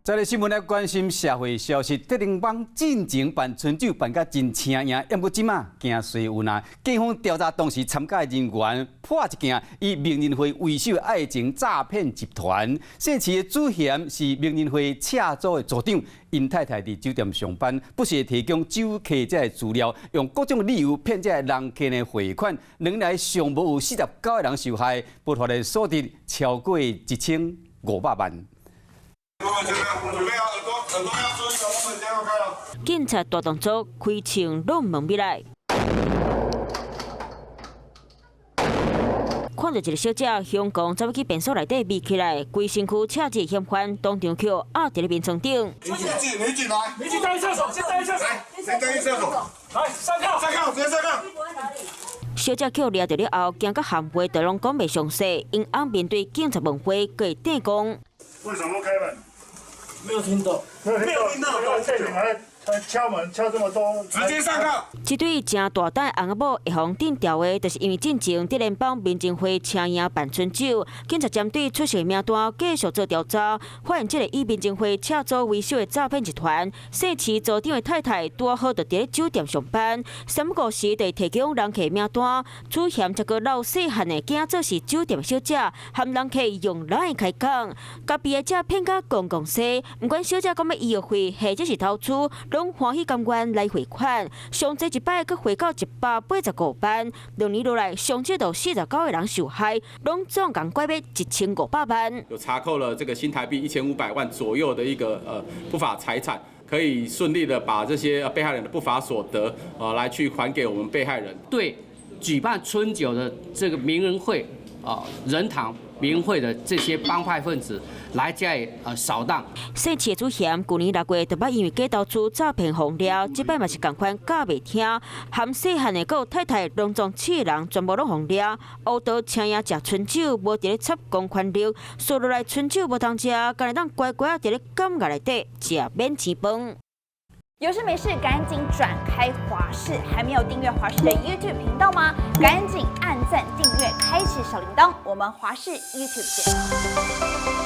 在咧新闻来关心社会消息，德林帮进前办春酒办甲真请赢，不过即马惊衰有难。警方调查当时参加的人员破一件以名人会为首的爱情诈骗集团。姓市的主嫌是名人会车组的组长，因太太伫酒店上班，不时提供酒客者的资料，用各种理由骗这人客的汇款。两来尚无有49个人受害，捕获的数值超过1500万。 警察大动作，开枪弄门壁来。看到一个小姐向公走去便所内底眯起来，规身躯赤字嫌犯当场扣压在了面床顶。你进来，你去带厕所，先带厕所，先带厕所，来上铐，直接上铐。 小姐扣抓到了后，惊到含糊，都拢讲袂详细，因昂面对警察问话，佮伊顶讲。为什么开门？ 没有听到，没有听到，这里还敲门敲这么多，直接上铐。这对正大胆翁仔某会防定调的，就是因为进前德联邦民政会请赢办春酒，警察针对出席名单继续做调查，发现这个以民政会车组为首的诈骗集团，姓市组长的太太拄好就伫咧酒店上班，三个时就提供人客名单，主嫌则个老细汉的囝做是酒店小姐，和人客用来开讲，甲被害者骗甲公公西。 不管小姐讲要医药费或者是投资，拢欢喜甘愿来汇款。上济一摆佮汇到185万，2年落来上少到49个人受害，拢总共拐卖1500万。有查扣了这个新台币1500万左右的一个不法财产，可以顺利的把这些被害人的不法所得来去还给我们被害人。对，举办春酒的这个名人会人堂名人会的这些帮派分子。 来加以扫荡。姓市主嫌去年6月，就捌因为假投资诈骗红了，这摆嘛是共款教袂听，含细汉的个太太拢总7个人全部拢红了。乌道请赢食春酒，无伫咧插公款肉，说落来春酒无通食，干来当乖乖啊伫咧监狱内底食免钱饭。 有事没事，赶紧转开华视，还没有订阅华视的 YouTube 频道吗？赶紧按赞、订阅、开启小铃铛，我们华视 YouTube 见。